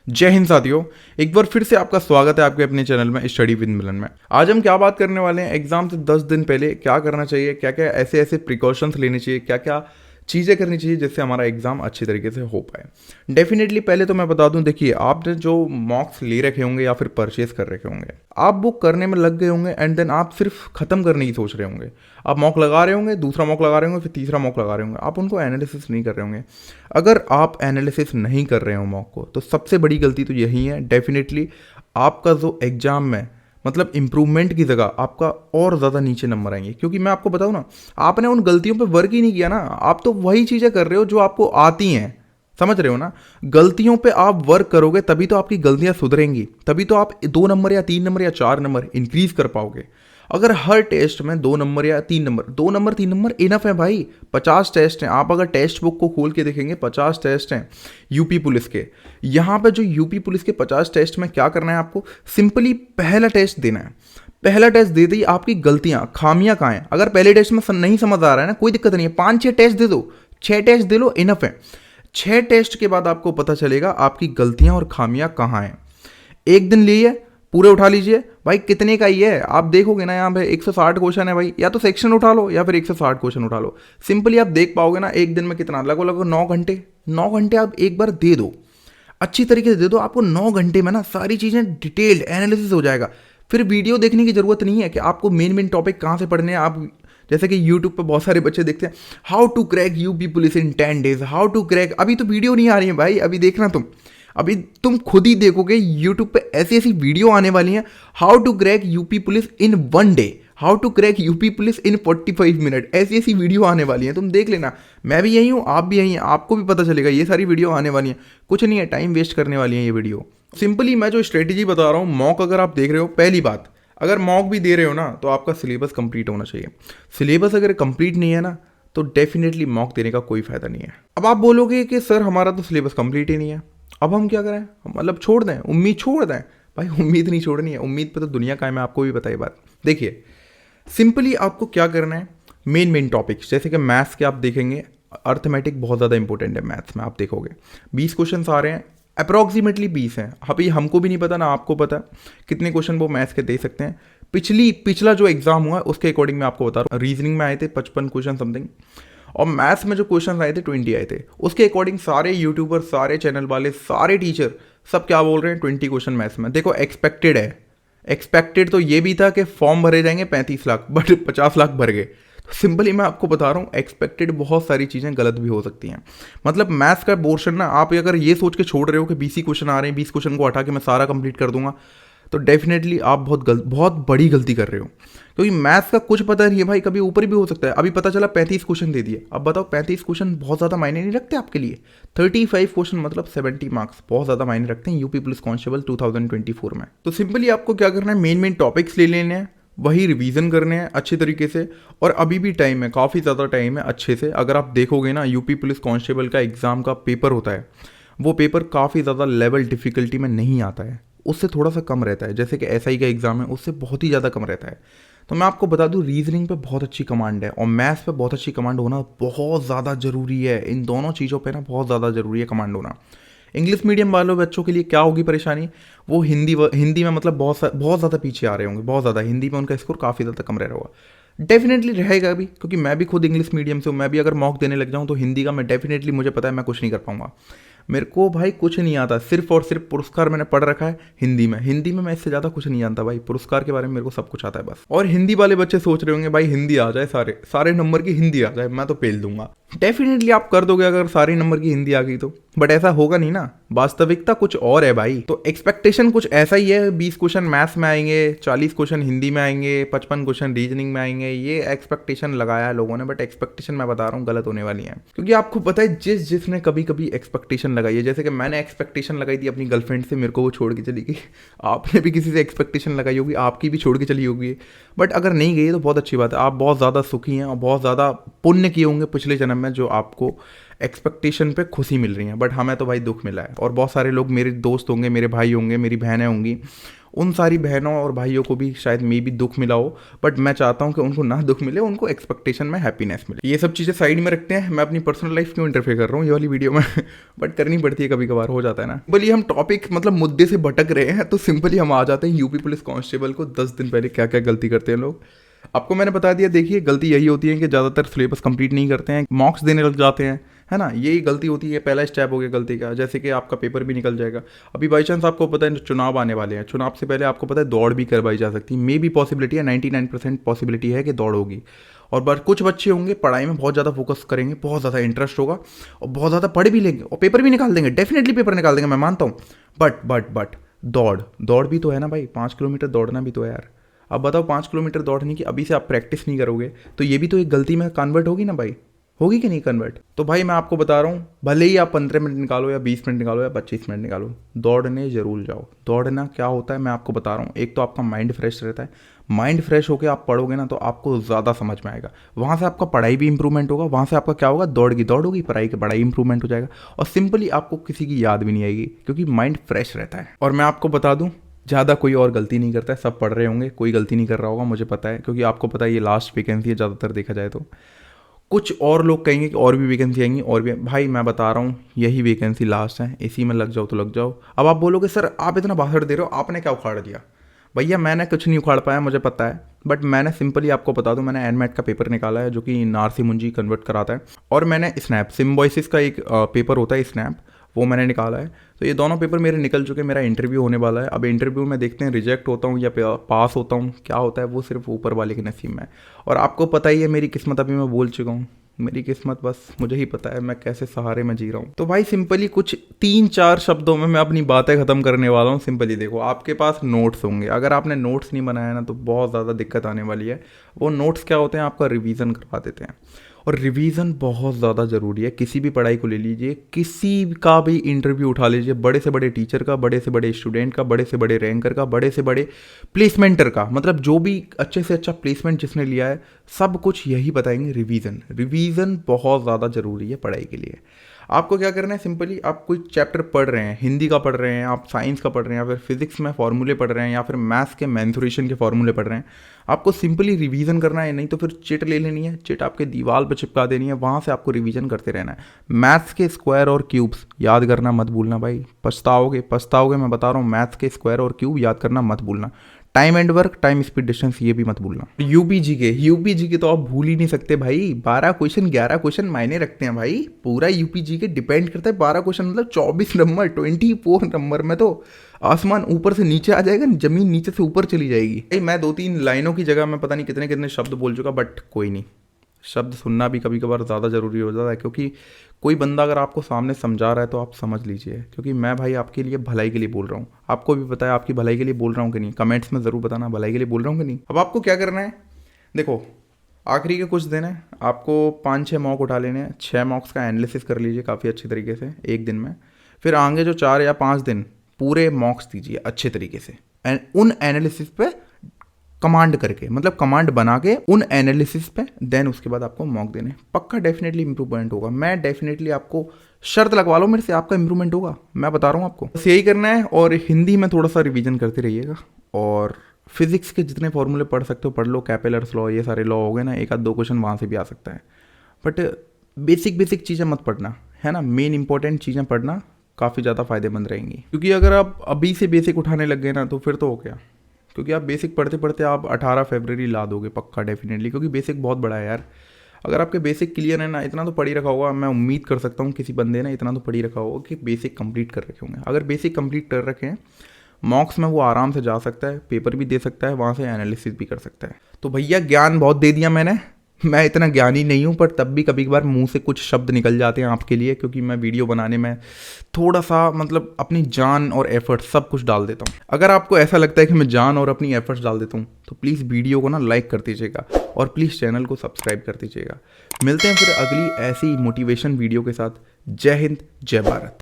जय हिंद साथियों, एक बार फिर से आपका स्वागत है आपके अपने चैनल में स्टडी विद मिलन में। आज हम क्या बात करने वाले हैं, एग्जाम से 10 दिन पहले क्या करना चाहिए, क्या क्या ऐसे ऐसे प्रिकॉशंस लेने चाहिए, क्या क्या चीज़ें करनी चाहिए जिससे हमारा एग्जाम अच्छी तरीके से हो पाए। डेफिनेटली पहले तो मैं बता दूं, देखिए आपने जो मॉक्स ले रखे होंगे या फिर परचेज कर रखे होंगे, आप वो करने में लग गए होंगे एंड देन आप सिर्फ खत्म करने की सोच रहे होंगे। आप मॉक लगा रहे होंगे, दूसरा मॉक लगा रहे होंगे, फिर तीसरा मॉक लगा रहे होंगे, आप उनको एनालिसिस नहीं कर रहे होंगे। अगर आप एनालिसिस नहीं कर रहे हो मॉक को, तो सबसे बड़ी गलती तो यही है। डेफिनेटली आपका जो एग्जाम में मतलब इम्प्रूवमेंट की जगह आपका और ज़्यादा नीचे नंबर आएंगे। क्योंकि मैं आपको बताऊं ना, आपने उन गलतियों पे वर्क ही नहीं किया ना, आप तो वही चीज़ें कर रहे हो जो आपको आती हैं। समझ रहे हो ना, गलतियों पे आप वर्क करोगे तभी तो आपकी गलतियां सुधरेंगी, तभी तो आप 2 नंबर या 3 नंबर या 4 नंबर इंक्रीज कर पाओगे। अगर हर टेस्ट में 2 नंबर या 3 नंबर, 2 नंबर 3 नंबर इनफ है भाई। 50 टेस्ट हैं, आप अगर टेस्ट बुक को खोल के देखेंगे 50 टेस्ट हैं यूपी पुलिस के। यहाँ पे जो यूपी पुलिस के 50 टेस्ट में क्या करना है आपको, सिंपली पहला टेस्ट देना है। पहला टेस्ट दे दी, आपकी गलतियां खामियां कहाँ हैं। अगर पहले टेस्ट में नहीं समझ आ रहा है ना, कोई दिक्कत नहीं है, 5-6 टेस्ट दे दो, 6 टेस्ट दे लो, इनफ है। 6 टेस्ट के बाद आपको पता चलेगा आपकी गलतियां और खामियां कहाँ हैं। एक दिन लिए पूरे उठा लीजिए भाई, कितने का ही है आप देखोगे ना, यहाँ पे 160 क्वेश्चन है भाई, या तो सेक्शन उठा लो या फिर 160 क्वेश्चन उठा लो। सिंपली आप देख पाओगे ना एक दिन में कितना, लगभग लगभग 9 घंटे। 9 घंटे आप एक बार दे दो, अच्छी तरीके से दे दो, आपको 9 घंटे में ना सारी चीज़ें डिटेल्ड एनालिसिस हो जाएगा। फिर वीडियो देखने की जरूरत नहीं है कि आपको मेन मेन टॉपिक कहाँ से पढ़ने हैं। आप जैसे कि यूट्यूब पे बहुत सारे बच्चे देखते हैं, how to crack UP police in 10 days, how to crack. अभी तो वीडियो नहीं आ रही है भाई, अभी देखना तुम, अभी तुम खुद ही देखोगे यूट्यूब पे ऐसी ऐसी वीडियो आने वाली हैं। How to crack UP police in 1 day, how to crack UP police in 45 minute, ऐसी ऐसी वीडियो आने वाली हैं, तुम देख लेना। मैं भी यही हूँ, आप भी यही हैं, आपको भी पता चलेगा ये सारी वीडियो आने वाली हैं। कुछ नहीं है, टाइम वेस्ट करने वाली है ये वीडियो। सिंपली मैं जो स्ट्रेटेजी बता रहा हूँ, मॉक अगर आप देख रहे हो, पहली बात, अगर मॉक भी दे रहे हो ना तो आपका सिलेबस कंप्लीट होना चाहिए। सिलेबस अगर कंप्लीट नहीं है ना, तो डेफिनेटली मॉक देने का कोई फायदा नहीं है। अब आप बोलोगे कि सर हमारा तो सिलेबस कंप्लीट ही नहीं है, अब हम क्या करें, मतलब छोड़ दें, उम्मीद छोड़ दें। भाई उम्मीद नहीं छोड़नी है, उम्मीद पे तो दुनिया कायम है, आपको भी पता है बात। देखिए सिंपली आपको क्या करना है, मेन मेन टॉपिक्स जैसे कि मैथ्स के आप देखेंगे, अर्थमेटिक बहुत ज़्यादा इंपॉर्टेंट है मैथ्स में। आप देखोगे 20 क्वेश्चन आ रहे हैं, अप्रॉक्सीमेटली 20 हैं। अभी हमको भी नहीं पता ना आपको पता कितने क्वेश्चन वो मैथ्स के दे सकते हैं। पिछला जो एग्जाम हुआ उसके अकॉर्डिंग मैं आपको बता रहा हूँ, रीजनिंग में आए थे 55 क्वेश्चन समथिंग, और मैथ्स में जो क्वेश्चन आए थे 20 आए थे। उसके अकॉर्डिंग सारे यूट्यूबर, सारे चैनल वाले, सारे टीचर सब क्या बोल रहे हैं, 20 क्वेश्चन मैथ्स में। देखो एक्सपेक्टेड है, एक्सपेक्टेड तो ये भी था कि फॉर्म भरे जाएंगे 35 लाख, बट 50 लाख भर गए। तो सिंपली मैं आपको बता रहा हूँ, एक्सपेक्टेड बहुत सारी चीज़ें गलत भी हो सकती हैं। मतलब मैथ्स का पोर्शन ना, आप अगर ये सोच के छोड़ रहे हो कि 20 क्वेश्चन आ रहे हैं, 20 क्वेश्चन को हटा के मैं सारा कंप्लीट कर दूंगा, तो डेफिनेटली आप बहुत बड़ी गलती कर रहे हो। क्योंकि मैथ्स का कुछ पता नहीं है भाई, कभी ऊपर भी हो सकता है। अभी पता चला 35 क्वेश्चन दे दिए, अब बताओ 35 क्वेश्चन बहुत ज़्यादा मायने नहीं रखते आपके लिए। 35 क्वेश्चन मतलब 70 मार्क्स बहुत ज़्यादा मायने रखते हैं यूपी पुलिस कांस्टेबल 2024 में। तो सिंपली आपको क्या करना है, मेन मेन टॉपिक्स ले लेने हैं, वही रिवीजन करने हैं अच्छे तरीके से। और अभी भी टाइम है, काफ़ी ज़्यादा टाइम है अच्छे से। अगर आप देखोगे ना, यूपी पुलिस कांस्टेबल का एग्ज़ाम का पेपर होता है, वो पेपर काफ़ी ज़्यादा लेवल डिफ़िकल्टी में नहीं आता है, उससे थोड़ा सा कम रहता है। जैसे कि एसआई का एग्ज़ाम है, उससे बहुत ही ज़्यादा कम रहता है। तो मैं आपको बता दूं, रीजनिंग पे बहुत अच्छी कमांड है और मैथ्स पे बहुत अच्छी कमांड होना बहुत ज़्यादा ज़रूरी है। इन दोनों चीज़ों पे ना बहुत ज़्यादा ज़रूरी है कमांड होना। इंग्लिश मीडियम वालों बच्चों के लिए क्या होगी परेशानी, वो हिंदी में मतलब बहुत ज़्यादा पीछे आ रहे होंगे, बहुत ज़्यादा हिंदी में उनका स्कोर काफ़ी ज़्यादा कम रह रहा होगा। डेफिनेटली रहेगा भी, क्योंकि मैं भी खुद इंग्लिश मीडियम से हूँ। मैं भी अगर मॉक देने लग जाऊँ तो हिंदी का मैं डेफिनेटली, मुझे पता है मैं कुछ नहीं कर पाऊंगा। मेरे को भाई कुछ नहीं आता, सिर्फ और सिर्फ पुरस्कार मैंने पढ़ रखा है हिंदी में। हिंदी में मैं इससे ज़्यादा कुछ नहीं जानता भाई, पुरस्कार के बारे में मेरे को सब कुछ आता है बस। और हिंदी वाले बच्चे सोच रहे होंगे भाई हिंदी आ जाए, सारे सारे नंबर की हिंदी आ जाए, मैं तो पेल दूंगा। डेफिनेटली आप कर दोगे अगर सारे नंबर की हिंदी आ गई तो, बट ऐसा होगा नहीं ना, वास्तविकता कुछ और है भाई। तो एक्सपेक्टेशन कुछ ऐसा ही है, 20 क्वेश्चन मैथ्स में आएंगे, 40 क्वेश्चन हिंदी में आएंगे, 55 क्वेश्चन रीजनिंग में आएंगे, ये एक्सपेक्टेशन लगाया है लोगों ने। बट एक्सपेक्टेशन मैं बता रहा हूँ गलत होने वाली है, क्योंकि आपको पता है जिसने कभी कभी एक्सपेक्टेशन लगाई है, जैसे कि मैंने एक्सपेक्टेशन लगाई थी अपनी गर्लफ्रेंड से, मेरे को वो छोड़ के चली गई। आपने भी किसी से एक्सपेक्टेशन लगाई होगी, आपकी भी छोड़ के चली होगी। बट अगर नहीं गई तो बहुत अच्छी बात है, आप बहुत ज़्यादा सुखी हैं और बहुत ज़्यादा पुण्य किए होंगे पिछले जन्म में, जो आपको एक्सपेक्टेशन पे खुशी मिल रही है। बट हमें तो भाई दुख मिला है। और बहुत सारे लोग मेरे दोस्त होंगे, मेरे भाई होंगे, मेरी बहनें होंगी, उन सारी बहनों और भाइयों को भी शायद मे भी दुख मिला हो, बट मैं चाहता हूँ कि उनको ना दुख मिले, उनको एक्सपेक्टेशन में हैप्पीनेस मिले। ये सब चीज़ें साइड में रखते हैं, मैं अपनी पर्सनल लाइफ क्यों इंटरफेयर कर रहा हूँ ये वाली वीडियो में बट करनी पड़ती है, कभी कभार हो जाता है ना। सिंपली हम टॉपिक मतलब मुद्दे से भटक रहे हैं, तो सिंपली हम आ जाते हैं यूपी पुलिस कांस्टेबल को 10 दिन पहले क्या क्या गलती करते हैं लोग। आपको मैंने बता दिया, देखिए गलती यही होती है कि ज़्यादातर सिलेबस कंप्लीट नहीं करते हैं, मॉक्स देने लग जाते हैं, है ना। यही गलती होती है, पहला स्टेप हो गया गलती का। जैसे कि आपका पेपर भी निकल जाएगा। अभी बाई चांस आपको पता है चुनाव आने वाले हैं, चुनाव से पहले आपको पता है दौड़ भी करवाई जा सकती है, मे भी पॉसिबिलिटी है, 99% पॉसिबिलिटी है कि दौड़ होगी। और बट कुछ बच्चे होंगे पढ़ाई में बहुत ज़्यादा फोकस करेंगे, बहुत ज़्यादा इंटरेस्ट होगा और बहुत ज़्यादा पढ़ भी लेंगे और पेपर भी निकाल देंगे, डेफिनेटली पेपर निकाल देंगे, मैं मानता हूँ। बट दौड़ भी तो है ना भाई, 5 किलोमीटर दौड़ना भी तो है यार। अब बताओ 5 किलोमीटर दौड़ने की अभी से आप प्रैक्टिस नहीं करोगे तो ये भी तो एक गलती में कन्वर्ट होगी ना भाई, होगी कि नहीं कन्वर्ट। तो भाई मैं आपको बता रहा हूँ, भले ही आप 15 मिनट निकालो या 20 मिनट निकालो या 25 मिनट निकालो, दौड़ने जरूर जाओ। दौड़ना क्या होता है मैं आपको बता रहा हूँ, एक तो आपका माइंड फ्रेश रहता है, माइंड फ्रेश होकर आप पढ़ोगे ना तो आपको ज़्यादा समझ में आएगा, वहाँ से आपका पढ़ाई भी इंप्रूवमेंट होगा, वहाँ से आपका क्या होगा, दौड़ होगी, पढ़ाई की पढ़ाई इंप्रूवमेंट हो जाएगा और सिंपली आपको किसी की याद भी नहीं आएगी क्योंकि माइंड फ्रेश रहता है। और मैं आपको बता दूँ, ज़्यादा कोई और गलती नहीं करता है, सब पढ़ रहे होंगे, कोई गलती नहीं कर रहा होगा, मुझे पता है, क्योंकि आपको पता है ये लास्ट वैकेंसी है ज़्यादातर देखा जाए तो। कुछ और लोग कहेंगे कि और भी वैकेंसी आएंगी और भी, भाई मैं बता रहा हूँ यही वैकेंसी लास्ट है, इसी में लग जाओ तो लग जाओ। अब आप बोलोगे सर आप इतना भाषण दे रहे हो, आपने क्या उखाड़ दिया? भैया मैंने कुछ नहीं उखाड़ पाया, मुझे पता है, बट मैंने सिंपली आपको बता दूं, मैंने एनमेट का पेपर निकाला है जो कि नारसी मुंजी कन्वर्ट कराता है, और मैंने स्नैप सिम्बॉयसिस का एक पेपर होता है स्नैप, वो मैंने निकाला है। तो ये दोनों पेपर मेरे निकल चुके हैं, मेरा इंटरव्यू होने वाला है। अब इंटरव्यू में देखते हैं रिजेक्ट होता हूँ या पास होता हूँ, क्या होता है वो सिर्फ ऊपर वाले के नसीब में। और आपको पता ही है मेरी किस्मत, अभी मैं बोल चुका हूँ, मेरी किस्मत बस मुझे ही पता है मैं कैसे सहारे में जी रहा हूँ। तो भाई सिंपली कुछ 3-4 शब्दों में मैं अपनी बातें ख़त्म करने वाला हूँ। सिंपली देखो, आपके पास नोट्स होंगे, अगर आपने नोट्स नहीं बनाया ना तो बहुत ज़्यादा दिक्कत आने वाली है। वो नोट्स क्या होते हैं, आपका रिवीजन करवा देते हैं, और रिवीजन बहुत ज़्यादा ज़रूरी है। किसी भी पढ़ाई को ले लीजिए, किसी का भी इंटरव्यू उठा लीजिए, बड़े से बड़े टीचर का, बड़े से बड़े स्टूडेंट का, बड़े से बड़े रैंकर का, बड़े से बड़े प्लेसमेंटर का, मतलब जो भी अच्छे से अच्छा प्लेसमेंट जिसने लिया है, सब कुछ यही बताएंगे, रिवीजन बहुत ज़्यादा ज़रूरी है पढ़ाई के लिए। आपको क्या करना है, सिंपली आप कोई चैप्टर पढ़ रहे हैं, हिंदी का पढ़ रहे हैं, आप साइंस का पढ़ रहे हैं, या फिर फिजिक्स में फॉर्मूले पढ़ रहे हैं, या फिर मैथ्स के मेंसुरेशन के फॉर्मूले पढ़ रहे हैं, आपको सिंपली रिवीजन करना है। नहीं तो फिर चिट ले लेनी है, चिट आपके दीवार पर चिपका देनी है, वहाँ से आपको रिवीजन करते रहना है। मैथ्स के स्क्वायर और क्यूब्स याद करना मत भूलना भाई, पछताओगे, मैं बता रहा हूँ, मैथ्स के स्क्वायर और क्यूब याद करना मत भूलना। Time and work, time speed distance, ये भी मत भूलना। यूपी जी के तो आप भूल ही नहीं सकते भाई, 12 क्वेश्चन 11 क्वेश्चन मायने रखते हैं भाई, पूरा यूपी जी के डिपेंड करता है। 12 क्वेश्चन मतलब 24 नंबर, 24 नंबर में तो आसमान ऊपर से नीचे आ जाएगा, जमीन नीचे से ऊपर चली जाएगी भाई। मैं 2-3 लाइनों की जगह मैं पता नहीं कितने कितने शब्द बोल चुका, बट कोई नहीं, शब्द सुनना भी कभी कभार ज़्यादा ज़रूरी हो जाता है, क्योंकि कोई बंदा अगर आपको सामने समझा रहा है तो आप समझ लीजिए, क्योंकि मैं भाई आपके लिए भलाई के लिए बोल रहा हूँ। आपको भी पता है आपकी भलाई के लिए बोल रहा हूँ कि नहीं, कमेंट्स में ज़रूर बताना भलाई के लिए बोल रहा हूँ कि नहीं। अब आपको क्या करना है, देखो आखिरी के कुछ दिन है, आपको 5-6 मॉक उठा लेने हैं, 6 मॉक्स का एनालिसिस कर लीजिए काफ़ी अच्छे तरीके से एक दिन में। फिर आगे जो 4 या 5 दिन पूरे मॉक्स दीजिए अच्छे तरीके से, एंड उन एनालिसिस पे कमांड करके, मतलब कमांड बना के उन एनालिसिस पे, देन उसके बाद आपको मॉक देने, पक्का डेफिनेटली इंप्रूवमेंट होगा। मैं डेफिनेटली आपको शर्त लगवा लो मेरे से, आपका इंप्रूवमेंट होगा, मैं बता रहा हूँ आपको। बस यही करना है, और हिंदी में थोड़ा सा रिवीजन करते रहिएगा, और फिजिक्स के जितने फॉर्मूले पढ़ सकते हो पढ़ लो, कैपेलर्स लॉ, ये सारे लॉ हो गए ना, 1-2 क्वेश्चन वहाँ से भी आ सकता है, बट बेसिक चीज़ें मत पढ़ना, है ना। मेन इंपॉर्टेंट चीज़ें पढ़ना काफ़ी ज़्यादा फायदेमंद रहेंगी, क्योंकि अगर आप अभी से बेसिक उठाने लग गए ना तो फिर तो हो गया, क्योंकि आप बेसिक पढ़ते पढ़ते आप 18 फरवरी ला दोगे पक्का डेफिनेटली, क्योंकि बेसिक बहुत बड़ा है यार। अगर आपके बेसिक क्लियर है ना, इतना तो पढ़ ही रखा होगा, मैं उम्मीद कर सकता हूँ किसी बंदे ने इतना तो पढ़ ही रखा होगा कि बेसिक कंप्लीट कर रखे होंगे। अगर बेसिक कंप्लीट कर रखे हैं, मॉक्स में वो आराम से जा सकता है, पेपर भी दे सकता है, वहाँ से एनालिसिस भी कर सकता है। तो भैया ज्ञान बहुत दे दिया मैंने, मैं इतना ज्ञानी नहीं हूँ, पर तब भी कभी कभार मुंह से कुछ शब्द निकल जाते हैं आपके लिए, क्योंकि मैं वीडियो बनाने में थोड़ा सा मतलब अपनी जान और एफर्ट सब कुछ डाल देता हूँ। अगर आपको ऐसा लगता है कि मैं जान और अपनी एफर्ट्स डाल देता हूँ तो प्लीज़ वीडियो को ना लाइक कर दीजिएगा, और प्लीज़ चैनल को सब्सक्राइब कर दीजिएगा। मिलते हैं फिर अगली ऐसी मोटिवेशन वीडियो के साथ। जय हिंद, जय भारत।